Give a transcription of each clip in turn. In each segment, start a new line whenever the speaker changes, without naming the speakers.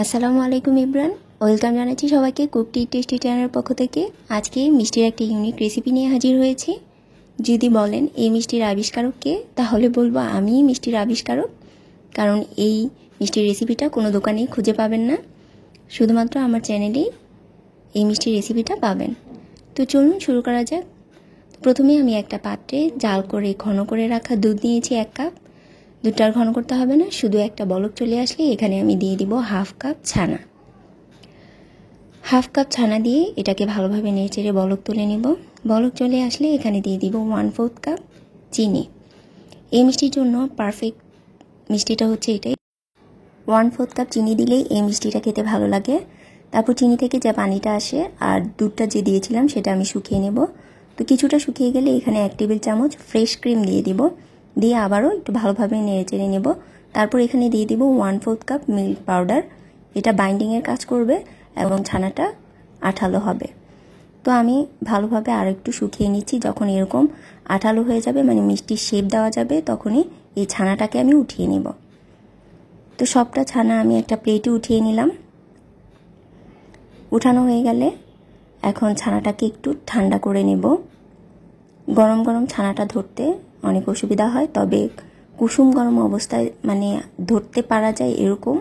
আসসালামু আলাইকুম ইব্রান, ওয়েলকাম জানাচ্ছি সবাইকে কুক টেস্টি চ্যানেলের পক্ষ থেকে। আজকে মিষ্টির একটা ইউনিক রেসিপি নিয়ে হাজির হয়েছি। যদি বলেন এই মিষ্টির আবিষ্কারক কে, তাহলে বলবো আমিই মিষ্টির আবিষ্কারক। কারণ এই মিষ্টির রেসিপিটা কোনো দোকানেই খুঁজে পাবেন না, শুধুমাত্র আমার চ্যানেলেই এই মিষ্টির রেসিপিটা পাবেন। তো চলুন শুরু করা যাক। প্রথমে আমি একটা পাত্রে জাল করে ঘন করে রাখা দুধ নিয়েছি 1 কাপ। দুধটা আর ঘন করতে হবে না, শুধু একটা বলক চলে আসলে এখানে আমি দিয়ে দিব হাফ কাপ ছানা। হাফ কাপ ছানা দিয়ে এটাকে ভালোভাবে নেড়েচেড়ে বলক তুলে নিব। বলক চলে আসলে এখানে দিয়ে দিব 1/4 কাপ চিনি। এই মিষ্টির জন্য পারফেক্ট মিষ্টিটা হচ্ছে এটাই। 1/4 কাপ চিনি দিলেই এই মিষ্টিটা খেতে ভালো লাগে। তারপর চিনি থেকে যে পানিটা আসে আর দুধটা যে দিয়েছিলাম সেটা আমি শুকিয়ে নেব। তো কিছুটা শুকিয়ে গেলে এখানে 1 টেবিল চামচ ফ্রেশ ক্রিম দিয়ে দিব। দিয়ে আবারও একটু ভালোভাবে নেড়েচেড়ে নেব। তারপর এখানে দিয়ে দিব 1/4 কাপ মিল্ক পাউডার। এটা বাইন্ডিংয়ের কাজ করবে এবং ছানাটা আঠালো হবে। তো আমি ভালোভাবে আর একটু শুকিয়ে নিচ্ছি। যখন এরকম আঠালো হয়ে যাবে, মানে মিষ্টির শেপ দেওয়া যাবে, তখনই এই ছানাটাকে আমি উঠিয়ে নেব। তো সবটা ছানা আমি একটা প্লেটে উঠিয়ে নিলাম। উঠানো হয়ে গেলে এখন ছানাটাকে একটু ঠান্ডা করে নেব। গরম গরম ছানাটা ধরতে অনেক অসুবিধা হয়, তবে কুসুম গরম অবস্থায় মানে ধরতে পারা যায় এরকম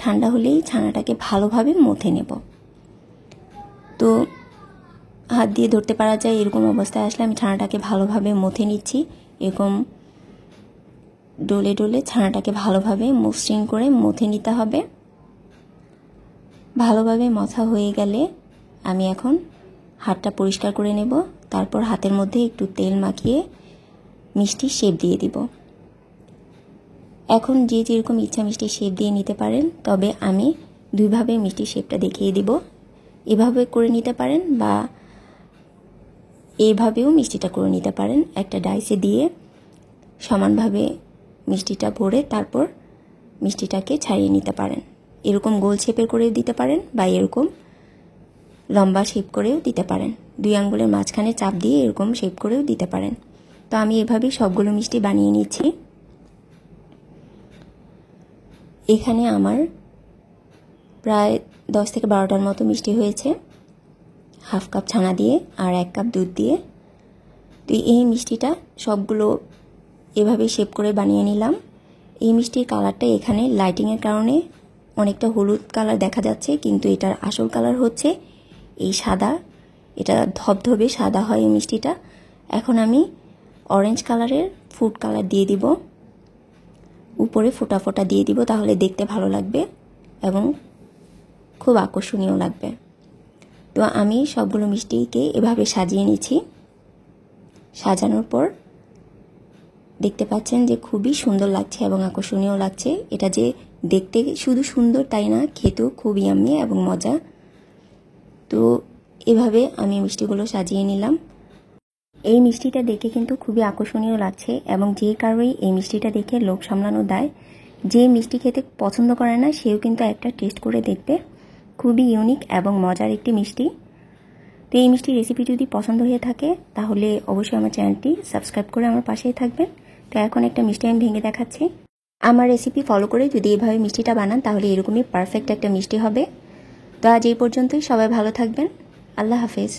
ঠান্ডা হলেই ছানাটাকে ভালোভাবে মথে নেব। তো হাত দিয়ে ধরতে পারা যায় এরকম অবস্থায় আসলে আমি ছানাটাকে ভালোভাবে মথে নিচ্ছি। এরকম ডলে ডলে ছানাটাকে ভালোভাবে মসৃণ করে মথে নিতে হবে। ভালোভাবে মথা হয়ে গেলে আমি এখন হাতটা পরিষ্কার করে নেব। তারপর হাতের মধ্যে একটু তেল মাখিয়ে মিষ্টির শেপ দিয়ে দিব। এখন যে যেরকম ইচ্ছা মিষ্টির শেপ দিয়ে নিতে পারেন, তবে আমি দুইভাবে মিষ্টির শেপটা দেখিয়ে দিব। এভাবে করে নিতে পারেন বা এইভাবেও মিষ্টিটা করে নিতে পারেন। একটা ডাইসে দিয়ে সমানভাবে মিষ্টিটা ভরে তারপর মিষ্টিটাকে ছাড়িয়ে নিতে পারেন। এরকম গোল শেপের করে দিতে পারেন বা এরকম লম্বা শেপ করেও দিতে পারেন। 2 আঙ্গুলের মাঝখানে চাপ দিয়ে এরকম শেপ করেও দিতে পারেন। তো আমি এভাবেই সবগুলো মিষ্টি বানিয়ে নিচ্ছি। এখানে আমার প্রায় 10 থেকে 12টার মতো মিষ্টি হয়েছে, হাফ কাপ ছানা দিয়ে আর 1 কাপ দুধ দিয়ে। তো এই মিষ্টিটা সবগুলো এভাবে শেপ করে বানিয়ে নিলাম। এই মিষ্টির কালারটা এখানে লাইটিংয়ের কারণে অনেকটা হলুদ কালার দেখা যাচ্ছে, কিন্তু এটার আসল কালার হচ্ছে এই সাদা। এটা ধবধবে সাদা হয় এই মিষ্টিটা। এখন আমি অরেঞ্জ কালারের ফুড কালার দিয়ে দিব, উপরে ফোঁটা ফোঁটা দিয়ে দিব, তাহলে দেখতে ভালো লাগবে এবং খুব আকর্ষণীয় লাগবে। তো আমি সবগুলো মিষ্টিকে এভাবে সাজিয়ে নিচ্ছি। সাজানোর পর দেখতে পাচ্ছেন যে খুবই সুন্দর লাগছে এবং আকর্ষণীয় লাগছে। এটা যে দেখতে শুধু সুন্দর তাই না, খেতেও খুব ইয়াম্মি এবং মজা। তো এভাবে আমি মিষ্টিগুলো সাজিয়ে নিলাম। এই মিষ্টিটা দেখে কিন্তু খুবই আকর্ষণীয় লাগছে এবং যে কারোই এই মিষ্টিটা দেখে লোভ সামলানো দায়। যে মিষ্টি খেতে পছন্দ করে না সেও কিন্তু একটা টেস্ট করে দেখবে। খুবই ইউনিক এবং মজার একটি মিষ্টি। তো এই মিষ্টি রেসিপি যদি পছন্দ হয়ে থাকে তাহলে অবশ্যই আমার চ্যানেলটি সাবস্ক্রাইব করে আমার পাশেই থাকবেন। তো এখন একটা মিষ্টি আমি ভেঙে দেখাচ্ছি। আমার রেসিপি ফলো করে যদি এভাবে মিষ্টিটা বানান তাহলে এরকমই পারফেক্ট একটা মিষ্টি হবে। তো আজ এই পর্যন্তই। সবাই ভালো থাকবেন। আল্লাহ হাফেজ।